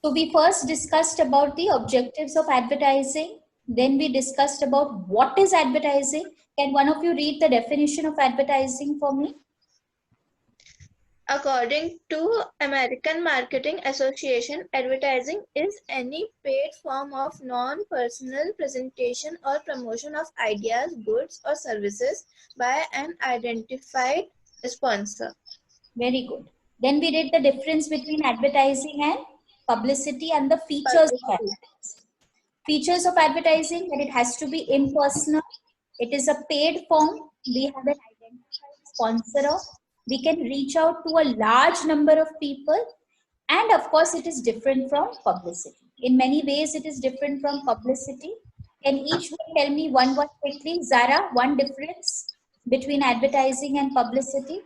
So we first discussed about the objectives of advertising. Then we discussed about what is advertising. Can one of you read the definition of advertising for me? According to American Marketing Association, advertising is any paid form of non-personal presentation or promotion of ideas, goods, or services by an identified sponsor. Very good. Then we did the difference between advertising and publicity and the features of advertising. Features of advertising, that it has to be impersonal. It is a paid form. We have an identified sponsor. We can reach out to a large number of people. And of course, it is different from publicity. In many ways, it is different from publicity. Can each one tell me one word quickly? Zara, one difference between advertising and publicity?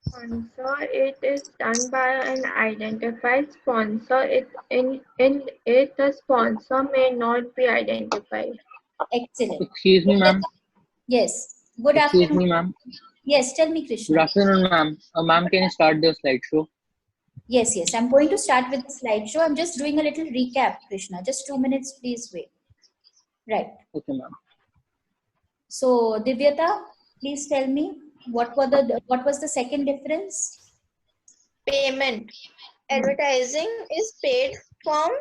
Sponsor, it is done by an identified sponsor. In it, the sponsor may not be identified. Excellent. Excuse me, ma'am. Yes. Good Excuse afternoon. me, ma'am. Yes, tell me, Krishna. Good afternoon, ma'am. Ma'am, can you start the slideshow? Yes, yes. I'm going to start with the slideshow. I'm just doing a little recap, Krishna. Just 2 minutes, please wait. Right. Okay, ma'am. So, Divyata, please tell me what was the second difference? Payment. Advertising is paid form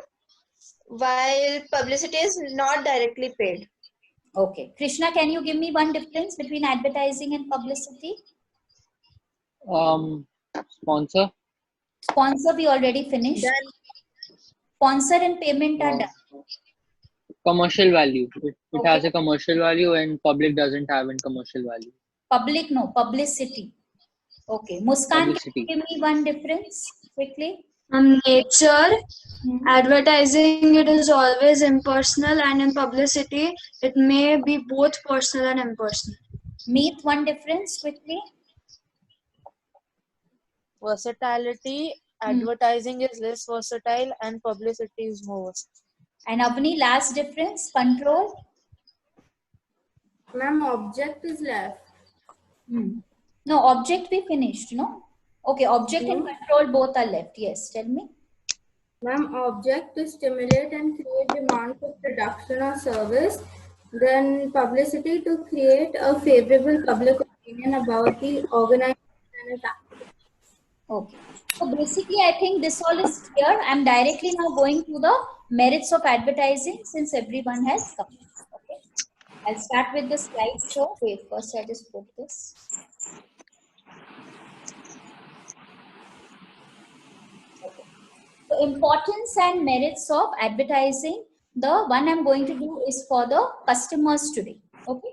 while publicity is not directly paid. Okay. Krishna, can you give me one difference between advertising and publicity? Sponsor. Sponsor, we already finished. Done. Sponsor and payment are done. Commercial value. It Okay. has a commercial value and public doesn't have a commercial value. Public, no. Publicity. Okay. Muskan, Publicity. can you give me one difference quickly? Nature, advertising, it is always impersonal, and in publicity, it may be both personal and impersonal. Meet one difference quickly. Versatility. Advertising is less versatile and publicity is more versatile. And Avni, last difference, control. Ma'am, object is left. No, object we finished, no? Okay, object and control both are left. Yes, tell me. Ma'am, object to stimulate and create demand for production or service. Then publicity to create a favorable public opinion about the organization and its activities. Okay. So basically, I think this all is clear. I'm directly now going to the merits of advertising since everyone has come. Okay. I'll start with the slideshow. Wait, first I just put this. Okay. So importance and merits of advertising. The one I'm going to do is for the customers today. Okay.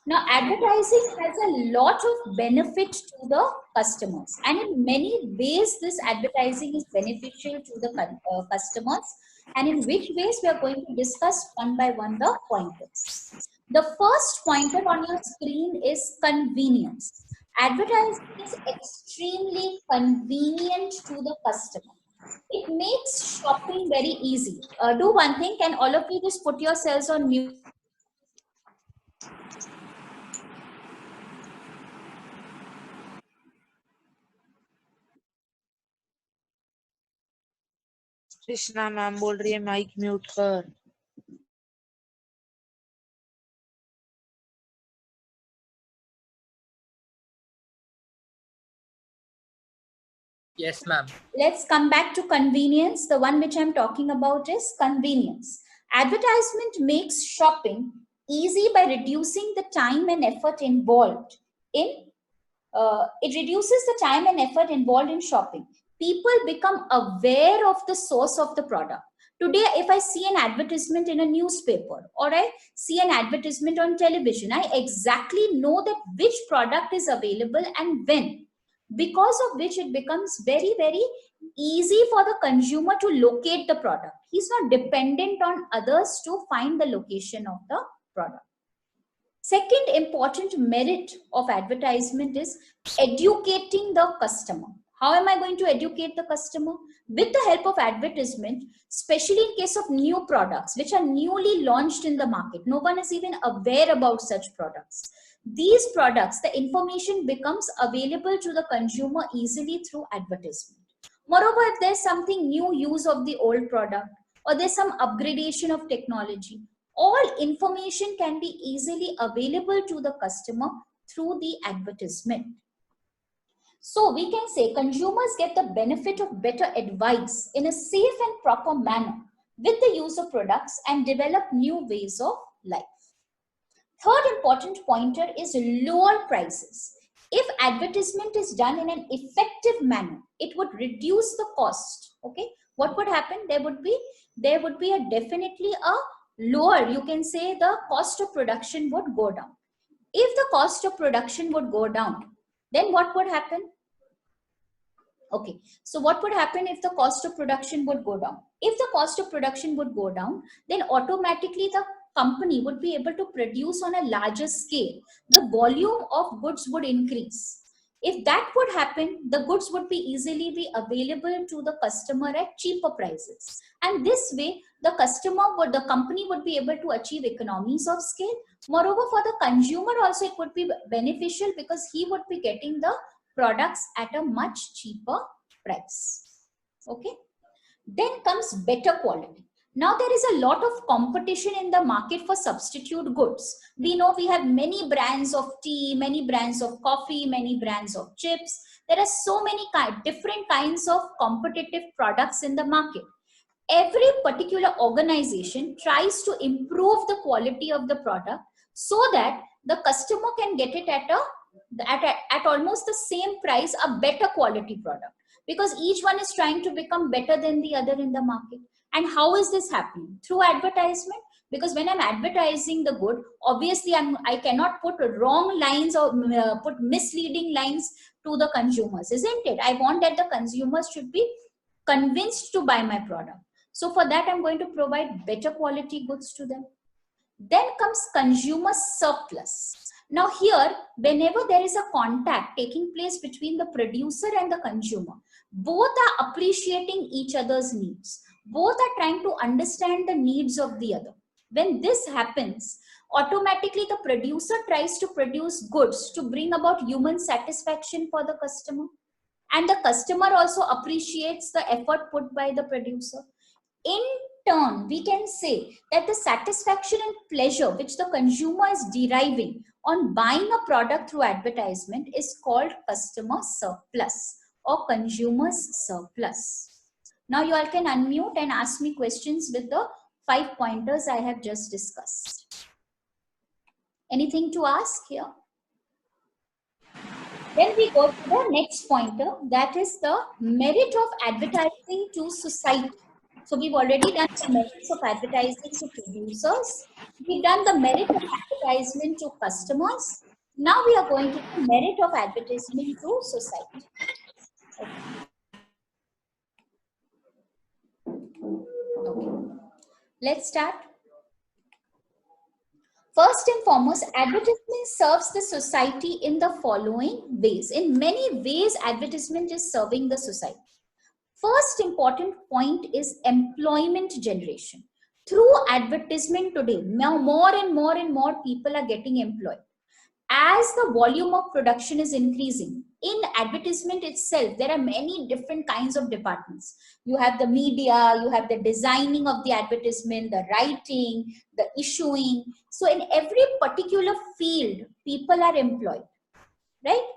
Now, advertising has a lot of benefit to the customers, and in many ways, this advertising is beneficial to the customers. And in which ways, we are going to discuss one by one the pointers. The first pointer on your screen is convenience. Advertising is extremely convenient to the customer. It makes shopping very easy. Do one thing. Can all of you just put yourselves on mute? Krishna ma'am बोल रही है mic mute कर. Yes, ma'am. Let's come back to convenience. The one which I'm talking about is convenience. Advertisement makes shopping easy by reducing the time and effort involved in it reduces the time and effort involved in shopping. People become aware of the source of the product. Today, if I see an advertisement in a newspaper or I see an advertisement on television, I exactly know that which product is available and when, because of which it becomes very, very easy for the consumer to locate the product. He's not dependent on others to find the location of the product. Second important merit of advertisement is educating the customer. How am I going to educate the customer? With the help of advertisement, especially in case of new products which are newly launched in the market. No one is even aware about such products. These products, the information becomes available to the consumer easily through advertisement. Moreover, if there's something new use of the old product or there's some upgradation of technology, all information can be easily available to the customer through the advertisement. So we can say consumers get the benefit of better advice in a safe and proper manner with the use of products and develop new ways of life. Third important pointer is lower prices. If advertisement is done in an effective manner, it would reduce the cost. Okay, what would happen? There would be definitely a lower, you can say the cost of production would go down. If the cost of production would go down, then what would happen? Okay, so what would happen if the cost of production would go down? If the cost of production would go down, then automatically the company would be able to produce on a larger scale. The volume of goods would increase. If that would happen, the goods would be easily be available to the customer at cheaper prices. And this way, the company would be able to achieve economies of scale. Moreover, for the consumer also, it would be beneficial because he would be getting the products at a much cheaper price. Okay, then comes better quality. Now there is a lot of competition in the market for substitute goods. We know we have many brands of tea, many brands of coffee, many brands of chips. There are so many different kinds of competitive products in the market. Every particular organization tries to improve the quality of the product so that the customer can get it at almost the same price, a better quality product, because each one is trying to become better than the other in the market. And how is this happening? Through advertisement. Because when I'm advertising the good, obviously I cannot put wrong lines or put misleading lines to the consumers, isn't it? I want that the consumers should be convinced to buy my product. So for that, I'm going to provide better quality goods to them. Then comes consumer surplus. Now here, whenever there is a contact taking place between the producer and the consumer, both are appreciating each other's needs. Both are trying to understand the needs of the other. When this happens, automatically the producer tries to produce goods to bring about human satisfaction for the customer. And the customer also appreciates the effort put by the producer. In turn, we can say that the satisfaction and pleasure which the consumer is deriving on buying a product through advertisement is called customer surplus or consumer's surplus. Now you all can unmute and ask me questions with the 5 pointers I have just discussed. Anything to ask here? Then we go to the next pointer, that is the merit of advertising to society. So we've already done the merits of advertising to producers. We've done the merit of advertisement to customers. Now we are going to the merit of advertisement to society. Okay. Let's start. First and foremost, advertisement serves the society in the following ways. In many ways, advertisement is serving the society. First important point is employment generation. Through advertisement today, now more and more people are getting employed. As the volume of production is increasing, in advertisement itself, there are many different kinds of departments. You have the media, you have the designing of the advertisement, the writing, the issuing. So in every particular field, people are employed, right?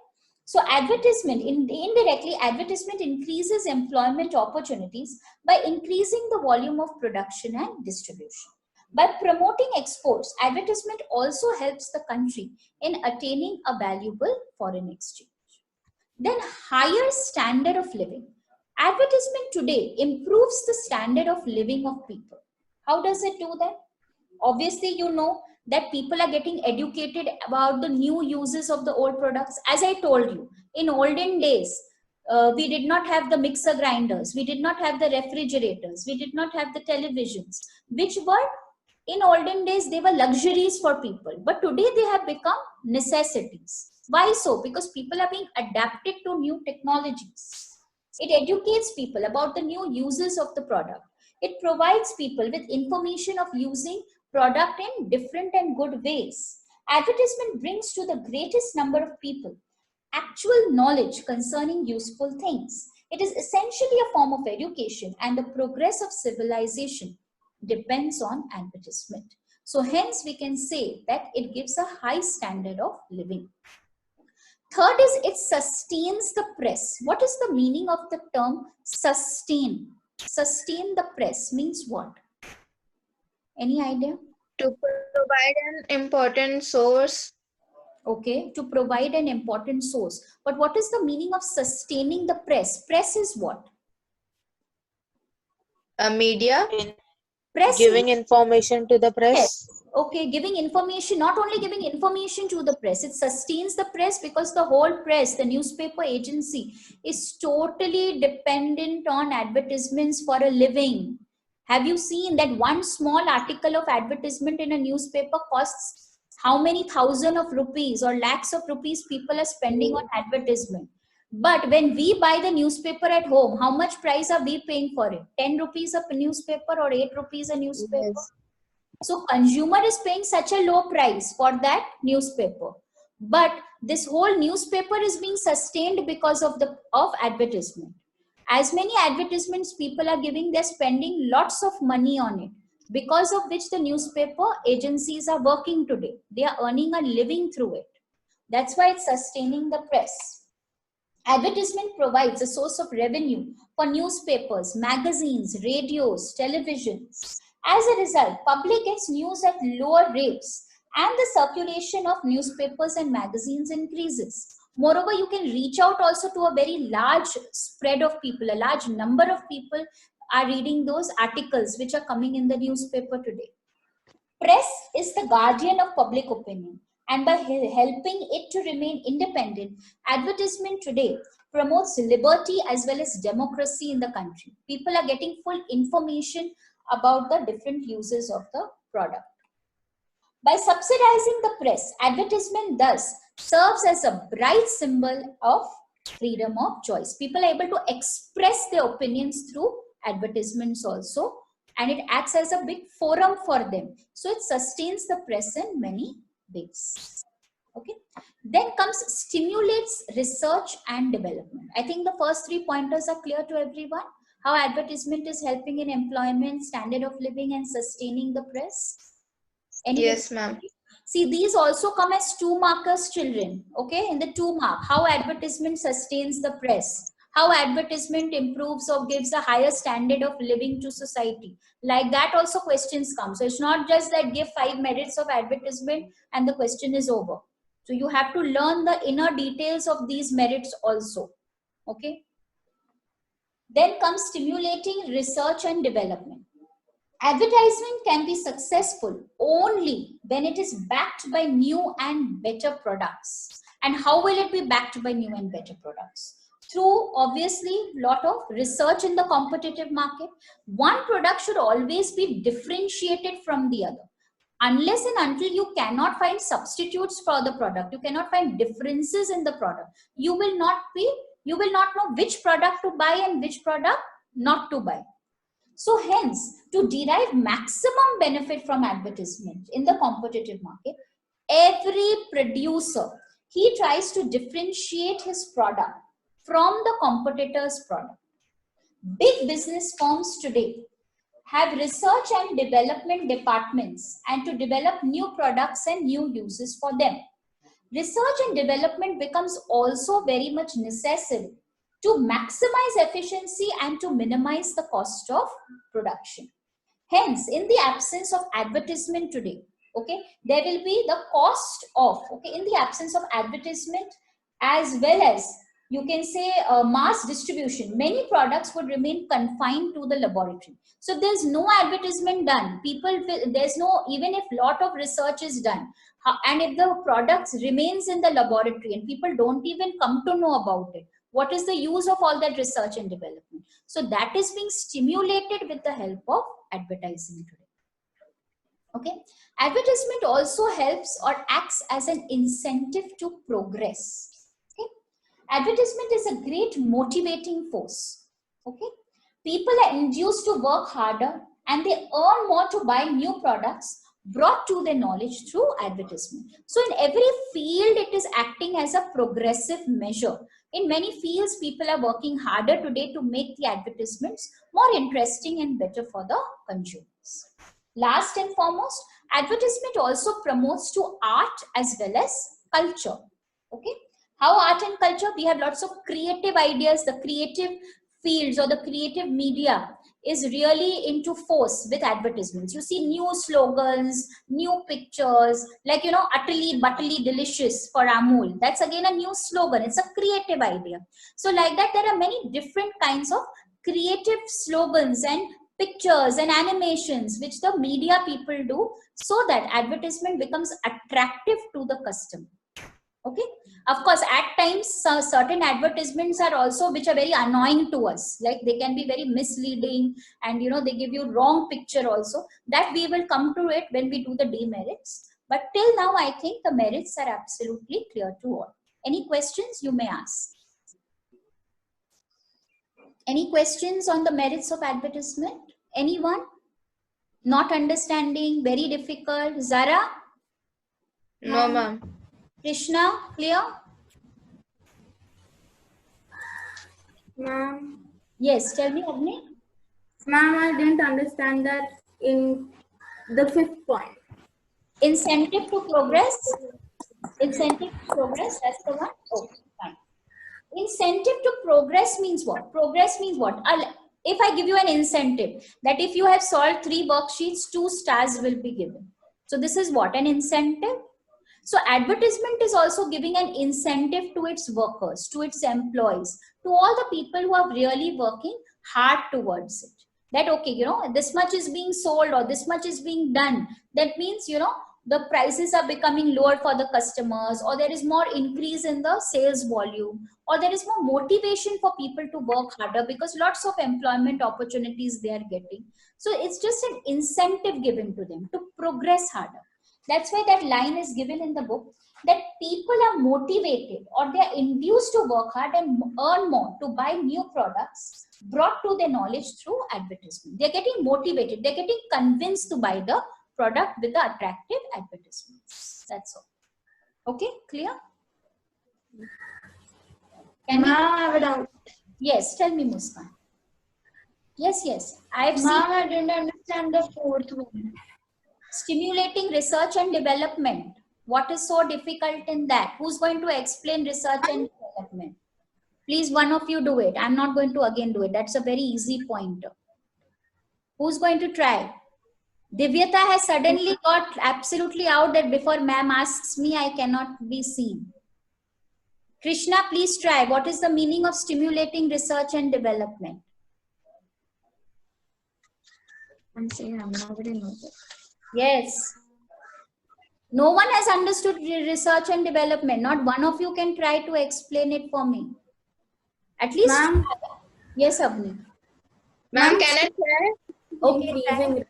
So advertisement, indirectly, advertisement increases employment opportunities by increasing the volume of production and distribution. By promoting exports, advertisement also helps the country in attaining a valuable foreign exchange. Then higher standard of living. Advertisement today improves the standard of living of people. How does it do that? Obviously, you know that people are getting educated about the new uses of the old products. As I told you, in olden days, we did not have the mixer grinders, we did not have the refrigerators, we did not have the televisions, which were, in olden days, they were luxuries for people. But today they have become necessities. Why so? Because people are being adapted to new technologies. It educates people about the new uses of the product. It provides people with information of using product in different and good ways. Advertisement brings to the greatest number of people actual knowledge concerning useful things. It is essentially a form of education, and the progress of civilization depends on advertisement. So hence we can say that it gives a high standard of living. Third is it sustains the press. What is the meaning of the term sustain? Sustain the press means what? Any idea? To provide an important source. Okay, to provide an important source. But what is the meaning of sustaining the press? Press is what? Media. Press Giving is, information to the yes, press. okay, giving information, not only giving information to the press, it sustains the press because the whole press, the newspaper agency, is totally dependent on advertisements for a living. Have you seen that one small article of advertisement in a newspaper costs how many thousand of rupees or lakhs of rupees people are spending on advertisement? But when we buy the newspaper at home, how much price are we paying for it? 10 rupees a newspaper or 8 rupees a newspaper? Yes. So consumer is paying such a low price for that newspaper. But this whole newspaper is being sustained because of advertisement. As many advertisements people are giving, they're spending lots of money on it, because of which the newspaper agencies are working today. They are earning a living through it. That's why it's sustaining the press. Advertisement provides a source of revenue for newspapers, magazines, radios, televisions. As a result, public gets news at lower rates and the circulation of newspapers and magazines increases. Moreover, you can reach out also to a very large spread of people. A large number of people are reading those articles which are coming in the newspaper today. Press is the guardian of public opinion, and by helping it to remain independent, advertisement today promotes liberty as well as democracy in the country. People are getting full information about the different uses of the product. By subsidizing the press, advertisement thus serves as a bright symbol of freedom of choice. People are able to express their opinions through advertisements also, and it acts as a big forum for them. So it sustains the press in many ways. Okay. Then comes stimulates research and development. I think the first 3 pointers are clear to everyone. How advertisement is helping in employment, standard of living, and sustaining the press. Yes, ma'am. See, these also come as 2 markers, children. Okay, in the 2 mark, how advertisement sustains the press, how advertisement improves or gives a higher standard of living to society. Like that also questions come. So it's not just that give 5 merits of advertisement and the question is over. So you have to learn the inner details of these merits also. Okay. Then comes stimulating research and development. Advertisement can be successful only when it is backed by new and better products. And how will it be backed by new and better products? Through obviously lot of research in the competitive market. One product should always be differentiated from the other. Unless and until you cannot find substitutes for the product, you cannot find differences in the product, you will not know which product to buy and which product not to buy. So hence, to derive maximum benefit from advertisement in the competitive market, every producer, he tries to differentiate his product from the competitor's product. Big business firms today have research and development departments and to develop new products and new uses for them. Research and development becomes also very much necessary to maximize efficiency and to minimize the cost of production. Hence, in the absence of advertisement today, okay, there will be the cost of, okay, in the absence of advertisement as well as you can say mass distribution, many products would remain confined to the laboratory. So there's no advertisement done. There's no, even if lot of research is done, and if the products remains in the laboratory and people don't even come to know about it, what is the use of all that research and development? So that is being stimulated with the help of advertising today. Okay. Advertisement also helps or acts as an incentive to progress. Okay. Advertisement is a great motivating force. Okay. People are induced to work harder and they earn more to buy new products brought to their knowledge through advertisement. So in every field, it is acting as a progressive measure. In many fields, people are working harder today to make the advertisements more interesting and better for the consumers. Last and foremost, advertisement also promotes to art as well as culture. Okay, how art and culture? We have lots of creative ideas. The creative fields or the creative media is really into force with advertisements. You see new slogans, new pictures, like, utterly butterly delicious for Amul. That's again a new slogan. It's a creative idea. So like that, there are many different kinds of creative slogans and pictures and animations which the media people do, so that advertisement becomes attractive to the customer. Okay, of course, at times certain advertisements are also which are very annoying to us, like they can be very misleading, and they give you wrong picture also. That we will come to it when we do the demerits, but till now I think the merits are absolutely clear to all. Any questions you may ask? Any questions on the merits of advertisement? Anyone? Not understanding? Very difficult? Zara? No, ma'am. Krishna? Clear? Ma'am, Yes, tell me, Avni. ma'am, I didn't understand that in the 5th point. Incentive to progress. Incentive to progress, that's the one. Okay, fine. Incentive to progress means what? Progress means what? If I give you an incentive that if you have solved 3 worksheets, 2 stars will be given. So this is what? An incentive. So advertisement is also giving an incentive to its workers, to its employees, to all the people who are really working hard towards it. That, okay, this much is being sold or this much is being done. That means, the prices are becoming lower for the customers, or there is more increase in the sales volume, or there is more motivation for people to work harder because lots of employment opportunities they are getting. So it's just an incentive given to them to progress harder. That's why that line is given in the book, that people are motivated or they are induced to work hard and earn more to buy new products brought to their knowledge through advertisement. They're getting motivated. They're getting convinced to buy the product with the attractive advertisements. That's all. Okay, clear? Ma'am, I have a doubt. Yes, tell me, Muskan. Yes. I've seen. Ma'am, I didn't understand the 4th one. Stimulating research and development. What is so difficult in that? Who's going to explain research and development? Please, one of you do it. I'm not going to again do it. That's a very easy pointer. Who's going to try? Divyata has suddenly got absolutely out that before ma'am asks me, I cannot be seen. Krishna, please try. What is the meaning of stimulating research and development? I'm saying nobody knows it. Yes. No one has understood research and development. Not one of you can try to explain it for me. At least. Ma'am. Yes, Avni. Ma'am, can I try? Okay,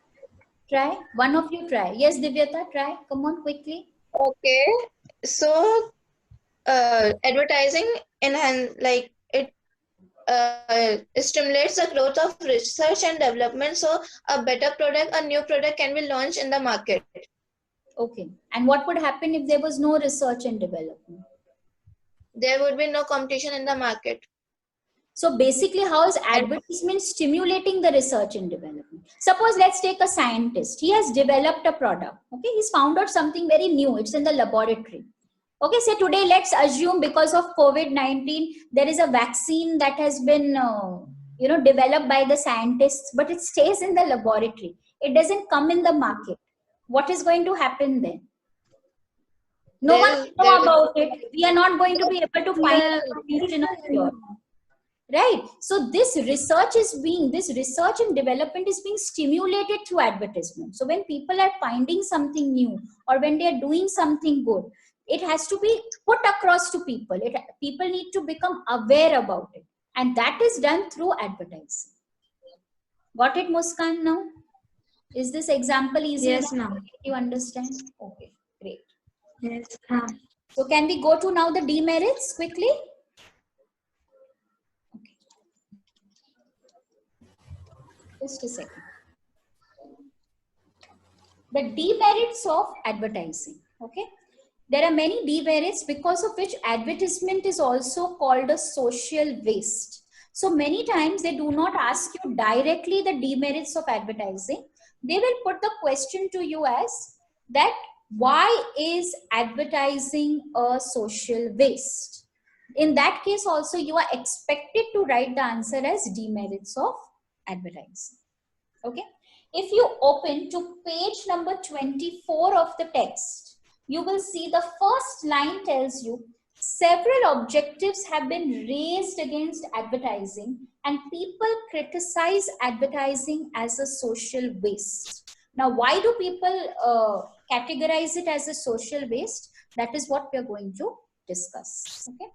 try. One of you try. Yes, Divyata, try. Come on, quickly. Okay. So, advertising stimulates the growth of research and development. So, a better product, a new product can be launched in the market. Okay. And what would happen if there was no research and development? There would be no competition in the market. So basically, how is advertisement stimulating the research and development? Suppose let's take a scientist. He has developed a product. Okay, he's found out something very new. It's in the laboratory. Okay, so today let's assume because of COVID-19, there is a vaccine that has been developed by the scientists, but it stays in the laboratory. It doesn't come in the market. What is going to happen then? No one will know about it. We are not going to be able to find a solution of cure. Right. So this research and development is being stimulated through advertisement. So when people are finding something new or when they are doing something good, it has to be put across to people. People need to become aware about it. And that is done through advertising. Got it, Muskan, now? Is this example easy? Yes, ma'am. You understand? Okay, great. Yes, ma'am. So can we go to now the demerits quickly? Okay. Just a second. The demerits of advertising. Okay. there are many demerits because of which advertisement is also called a social waste. So many times they do not ask you directly the demerits of advertising. They will put the question to you as that, why is advertising a social waste? In that case also you are expected to write the answer as demerits of advertising. Okay. If you open to page number 24 of the text, you will see the first line tells you several objectives have been raised against advertising and people criticize advertising as a social waste. Now, why do people categorize it as a social waste? That is what we are going to discuss. Okay.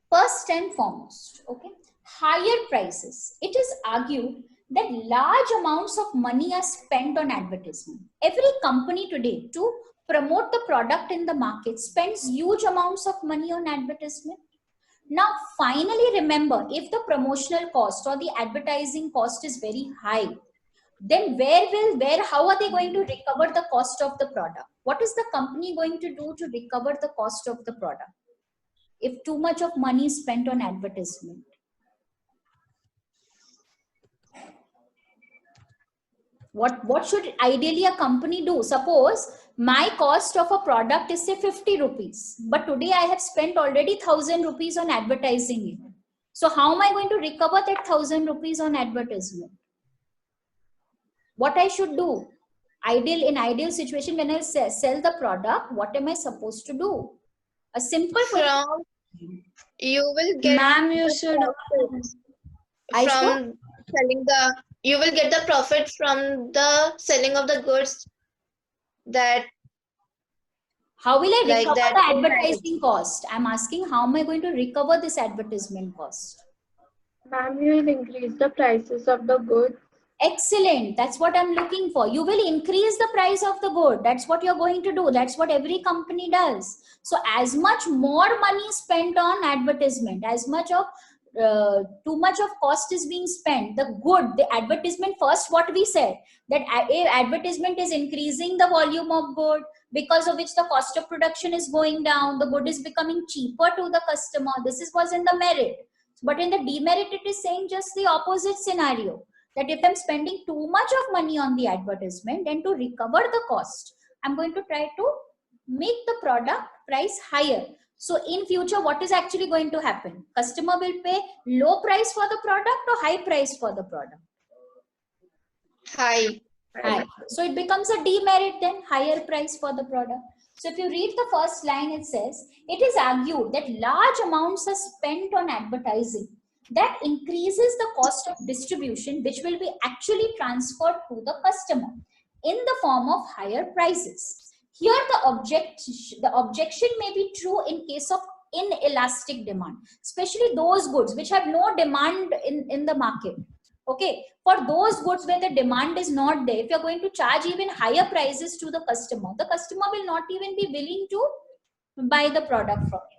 First and foremost, okay, higher prices. It is argued that large amounts of money are spent on advertisement. Every company today, to promote the product in the market, spends huge amounts of money on advertisement. Now, finally, remember, if the promotional cost or the advertising cost is very high, then how are they going to recover the cost of the product? What is the company going to do to recover the cost of the product if too much of money is spent on advertisement? What should ideally a company do? Suppose my cost of a product is say 50 rupees, but today I have spent already 1000 rupees on advertising it. So how am I going to recover that 1000 rupees on advertisement? What I should do? In ideal situation, when I sell the product, what am I supposed to do? A simple From you will get Ma'am, you the should. profit from selling the. You will get the profit from the selling of the goods. That how will I like recover that the advertising cost? I'm asking, how am I going to recover this advertisement cost? Ma'am, you will increase the prices of the goods. Excellent. That's what I'm looking for. You will increase the price of the good. That's what you're going to do. That's what every company does. So as much more money spent on advertisement, as much of too much of cost is being spent, the advertisement, first what we said, that advertisement is increasing the volume of good, because of which the cost of production is going down, the good is becoming cheaper to the customer. This was in the merit. But in the demerit, it is saying just the opposite scenario, that if I'm spending too much of money on the advertisement, then to recover the cost, I'm going to try to make the product price higher. So in future, what is actually going to happen? Customer will pay low price for the product or high price for the product? high. High. So it becomes a demerit then, higher price for the product. So if you read the first line, it says, it is argued that large amounts are spent on advertising that increases the cost of distribution, which will be actually transferred to the customer in the form of higher prices. Here the objection may be true in case of inelastic demand, especially those goods which have no demand in the market. Okay, for those goods where the demand is not there, if you're going to charge even higher prices to the customer will not even be willing to buy the product from you.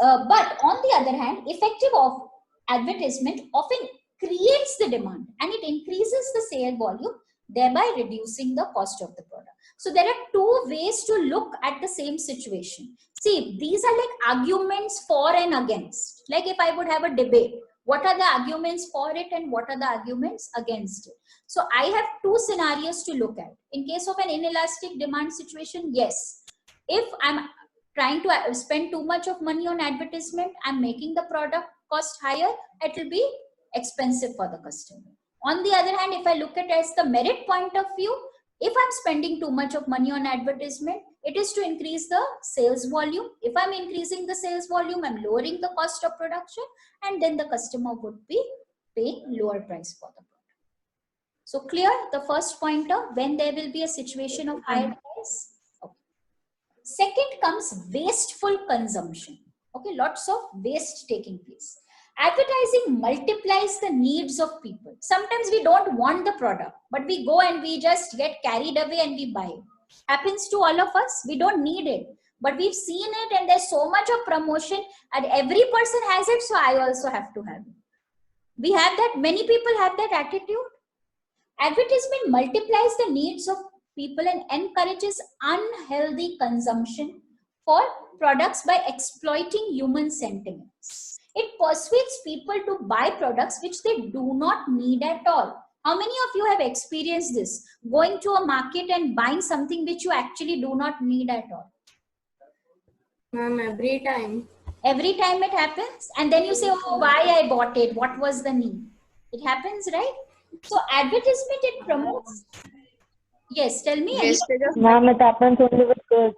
But on the other hand, effective of advertisement often creates the demand and it increases the sale volume, thereby reducing the cost of the product. So there are two ways to look at the same situation. See, these are like arguments for and against. Like if I would have a debate, what are the arguments for it and what are the arguments against it? So I have two scenarios to look at. In case of an inelastic demand situation, yes, if I'm trying to spend too much of money on advertisement, I'm making the product cost higher, it will be expensive for the customer. On the other hand, if I look at it as the merit point of view, if I'm spending too much of money on advertisement, it is to increase the sales volume. If I'm increasing the sales volume, I'm lowering the cost of production, and then the customer would be paying lower price for the product. So clear the first pointer, when there will be a situation of higher price. Okay. Second comes wasteful consumption. Okay, lots of waste taking place. Advertising multiplies the needs of people. Sometimes we don't want the product, but we go and we just get carried away and we buy it. Happens to all of us. We don't need it, but we've seen it and there's so much of promotion and every person has it, so I also have to have it. We have that, many people have that attitude. Advertisement multiplies the needs of people and encourages unhealthy consumption for products by exploiting human sentiments. It persuades people to buy products which they do not need at all. How many of you have experienced this? Going to a market and buying something which you actually do not need at all. Ma'am, every time. Every time it happens, and then you say, oh, why I bought it? What was the need? It happens, right? So advertisement, it promotes. Yes, tell me. Wastage of Ma'am, it happens only with girls.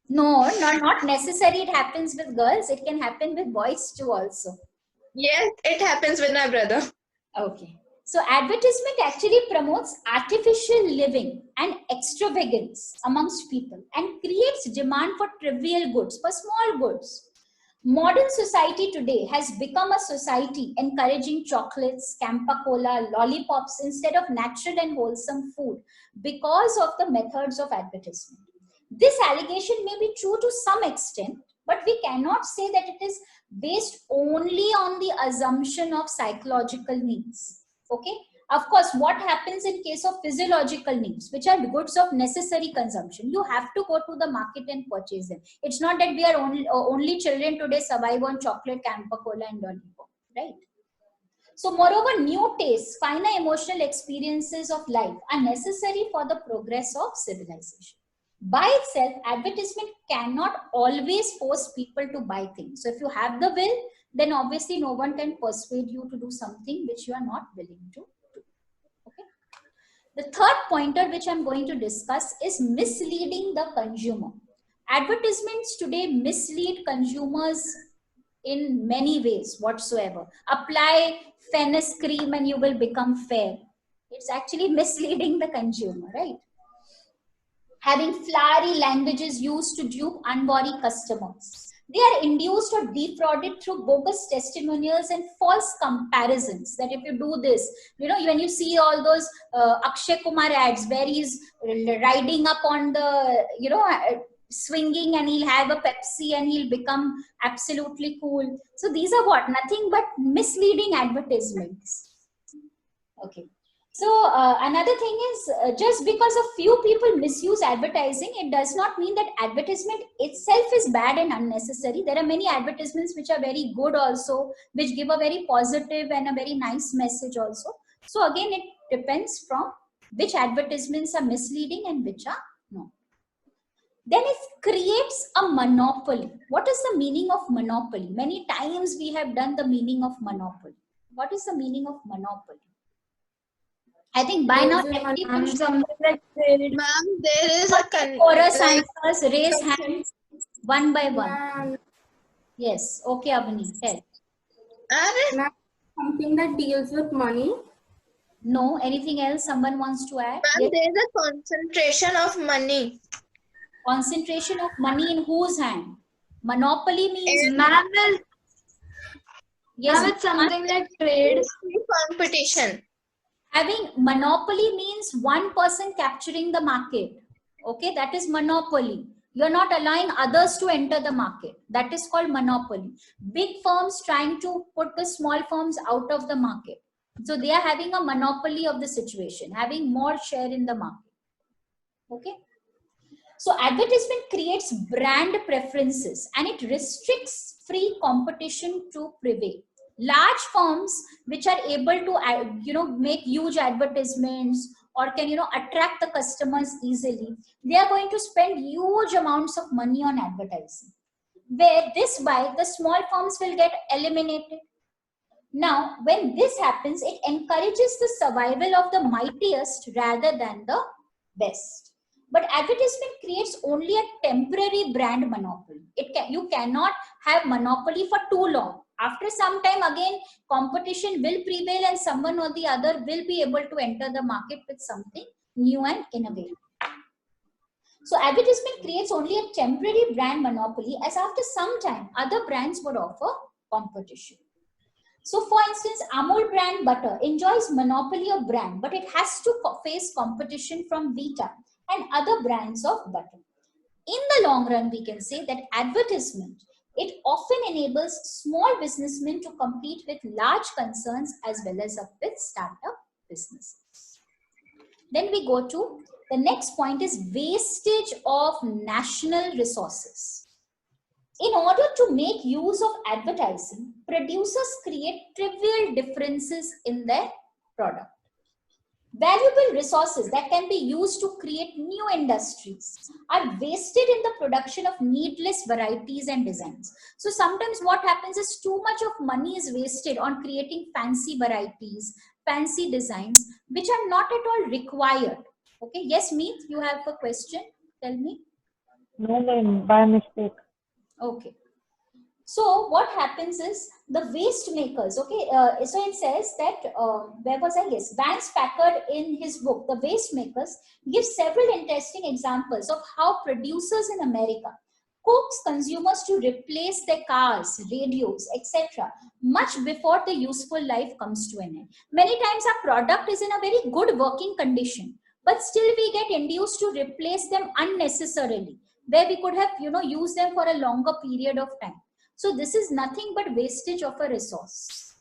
No, not necessary. It happens with girls. It can happen with boys too also. Yes, it happens with my brother. Okay. So advertisement actually promotes artificial living and extravagance amongst people and creates demand for trivial goods, for small goods. Modern society today has become a society encouraging chocolates, Campa Cola, lollipops instead of natural and wholesome food because of the methods of advertisement. This allegation may be true to some extent, but we cannot say that it is based only on the assumption of psychological needs. Okay, of course, what happens in case of physiological needs, which are goods of necessary consumption, you have to go to the market and purchase them. It's not that we are only children today survive on chocolate, Campa Cola and lollipop, right? So moreover, new tastes, finer emotional experiences of life are necessary for the progress of civilization. By itself, advertisement cannot always force people to buy things. So if you have the will, then obviously no one can persuade you to do something which you are not willing to do. Okay. The third pointer which I'm going to discuss is misleading the consumer. Advertisements today mislead consumers in many ways whatsoever. Apply fairness cream and you will become fair. It's actually misleading the consumer, right? Having flowery languages used to dupe unwary customers. They are induced or defrauded through bogus testimonials and false comparisons. That if you do this, you know, when you see all those Akshay Kumar ads where he's riding up on the, you know, swinging and he'll have a Pepsi and he'll become absolutely cool. So these are what? Nothing but misleading advertisements. Okay. So another thing is, just because a few people misuse advertising, it does not mean that advertisement itself is bad and unnecessary. There are many advertisements which are very good also, which give a very positive and a very nice message also. So again, it depends from which advertisements are misleading and which are not. Then it creates a monopoly. What is the meaning of monopoly? Many times we have done the meaning of monopoly. What is the meaning of monopoly? I think by now everyone should. Something like trade. Ma'am, there is a chorus answers, raise hands one by one. Ma'am, Yes. Okay, Avani, tell. ma'am, something that deals with money. No, anything else someone wants to add? Ma'am, Yes. there is a concentration of money. Concentration of money in whose hand? Monopoly means. Ma'am, Yes. it's something like trade. Competition. Having monopoly means one person capturing the market. Okay, that is monopoly. You're not allowing others to enter the market. That is called monopoly. Big firms trying to put the small firms out of the market. So they are having a monopoly of the situation, having more share in the market. Okay. So advertisement creates brand preferences and it restricts free competition to prevail. Large firms which are able to make huge advertisements or can attract the customers easily, they are going to spend huge amounts of money on advertising, where this by the small firms will get eliminated. Now when this happens, it encourages the survival of the mightiest rather than the best. But advertisement creates only a temporary brand monopoly. You cannot have monopoly for too long. After some time, again, competition will prevail and someone or the other will be able to enter the market with something new and innovative. So advertisement creates only a temporary brand monopoly, as after some time, other brands would offer competition. So for instance, Amul brand butter enjoys monopoly of brand, but it has to face competition from Vita and other brands of butter. In the long run, we can say that advertisement, it often enables small businessmen to compete with large concerns as well as with startup businesses. Then we go to The next point is wastage of national resources. In order to make use of advertising, producers create trivial differences in their product. Valuable resources that can be used to create new industries are wasted in the production of needless varieties and designs. So sometimes what happens is too much of money is wasted on creating fancy varieties, fancy designs, which are not at all required. Okay, yes, Meet, you have a question? Tell me. No, ma'am, by mistake. Okay. So what happens is the waste makers, okay, so it says that, where was I? Yes, Vance Packard in his book, The Waste Makers, gives several interesting examples of how producers in America coax consumers to replace their cars, radios, etc. much before the useful life comes to an end. Many times our product is in a very good working condition, but still we get induced to replace them unnecessarily, where we could have, used them for a longer period of time. So this is nothing but wastage of a resource.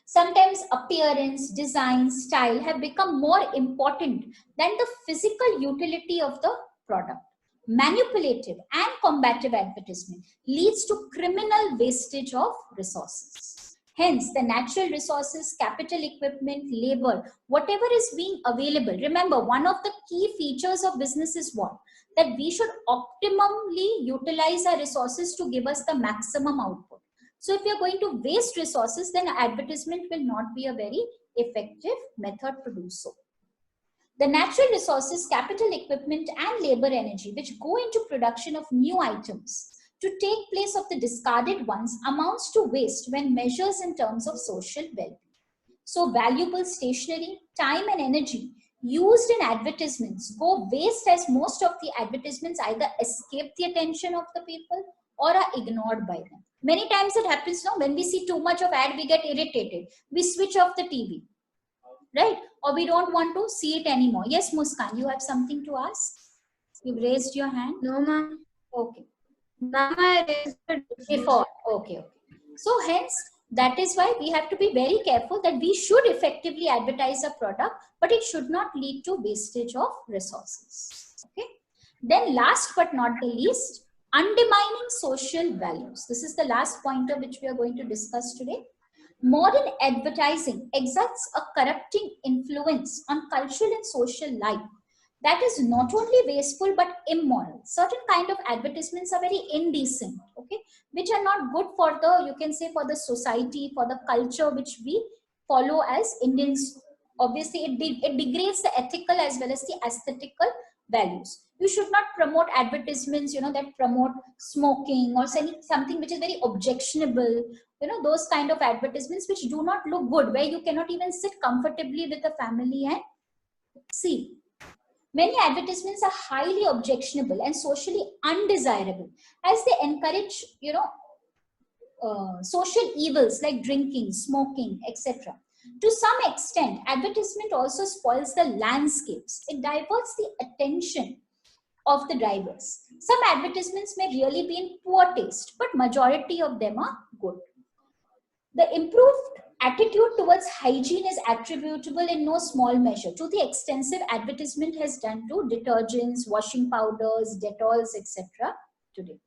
Sometimes appearance, design, style have become more important than the physical utility of the product. Manipulative and combative advertisement leads to criminal wastage of resources. Hence, the natural resources, capital, equipment, labor, whatever is being available. Remember, one of the key features of business is what? That we should optimally utilize our resources to give us the maximum output. So if we are going to waste resources, then advertisement will not be a very effective method to do so. The natural resources, capital, equipment, and labor energy which go into production of new items to take place of the discarded ones amounts to waste when measured in terms of social well-being. So valuable stationery, time, and energy used in advertisements go waste, as most of the advertisements either escape the attention of the people or are ignored by them. Many times it happens, no, when we see too much of ad, we get irritated. We switch off the TV, right? Or we don't want to see it anymore. Yes, Muskan, you have something to ask? You've raised your hand? No, ma'am. Okay. Ma'am, I raised it Before. Okay. So hence, that is why we have to be very careful that we should effectively advertise a product, but it should not lead to wastage of resources. Okay. Then last but not the least, undermining social values. This is the last pointer which we are going to discuss today. Modern advertising exerts a corrupting influence on cultural and social life that is not only wasteful but immoral. Certain kind of advertisements are very indecent, okay, which are not good for the, you can say, for the society, for the culture which we follow as Indians. Obviously, it degrades the ethical as well as the aesthetical values. You should not promote advertisements, that promote smoking or something which is very objectionable. Those kind of advertisements which do not look good, where you cannot even sit comfortably with the family and see. Many advertisements are highly objectionable and socially undesirable, as they encourage, social evils like drinking, smoking, etc. To some extent, advertisement also spoils the landscapes. It diverts the attention of the drivers. Some advertisements may really be in poor taste, but majority of them are good. The improved attitude towards hygiene is attributable in no small measure to the extensive advertisement has done to detergents, washing powders, Detolls, etc. today.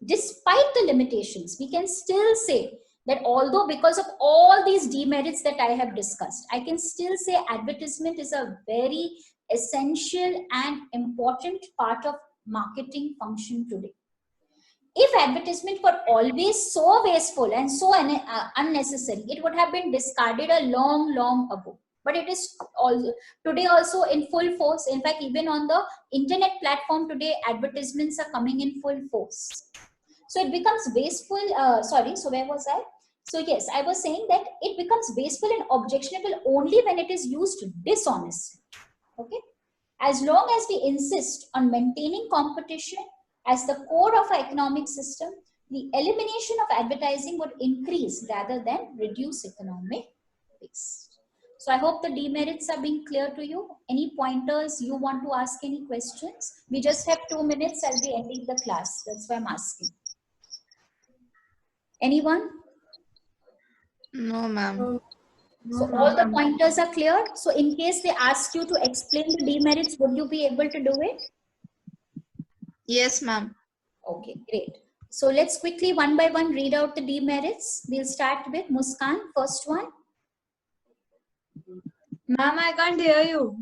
Despite the limitations, we can still say that although because of all these demerits that I have discussed, I can still say advertisement is a very essential and important part of marketing function today. If advertisement were always so wasteful and so unnecessary, it would have been discarded a long ago. But it is also today also in full force. In fact, even on the internet platform today, advertisements are coming in full force. So it becomes wasteful. So where was I? So yes, I was saying that it becomes wasteful and objectionable only when it is used dishonestly. Okay. As long as we insist on maintaining competition as the core of our economic system, the elimination of advertising would increase rather than reduce economic waste. So I hope the demerits are being clear to you. Any pointers you want to ask, any questions? We just have 2 minutes. I'll be ending the class. That's why I'm asking. Anyone? No, ma'am. So all the pointers are clear. So in case they ask you to explain the demerits, would you be able to do it? Yes, ma'am. Okay, great. So let's quickly one by one read out the demerits. We'll start with Muskan, first one. Ma'am, I can't hear you.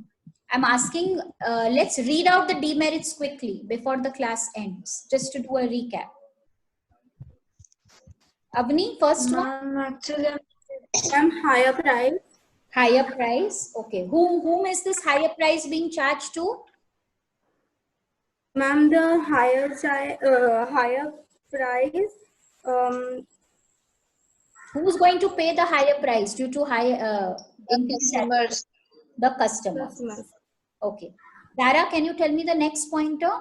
I'm asking, let's read out the demerits quickly before the class ends, just to do a recap. Avni, first one. Ma'am, actually, Ma'am, higher price. Higher price. Okay. Whom is this higher price being charged to? Ma'am, the higher price. Who's going to pay the higher price due to high increased Customers. the customers. Customers. Okay. Dara, can you tell me the next pointer?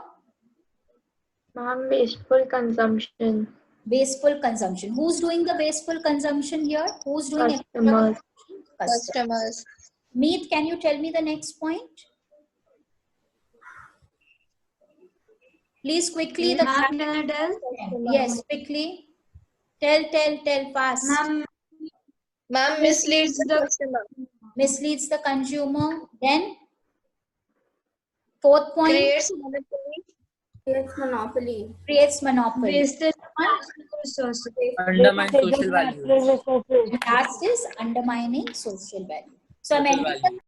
Ma'am, wasteful consumption. Wasteful consumption. Who's doing the wasteful consumption here? Who's doing extra Customers. consumption? Customers. Meet, can you tell me the next point? Please quickly. The ma'am, can I tell? yes, quickly. Tell fast. Ma'am, misleads the customer. Misleads the consumer. Then fourth point. Creates monopoly. Creates monopoly. Creates monopoly. Wastage resources. Undermine social value. Last is undermining social value. So I'm Social ending value.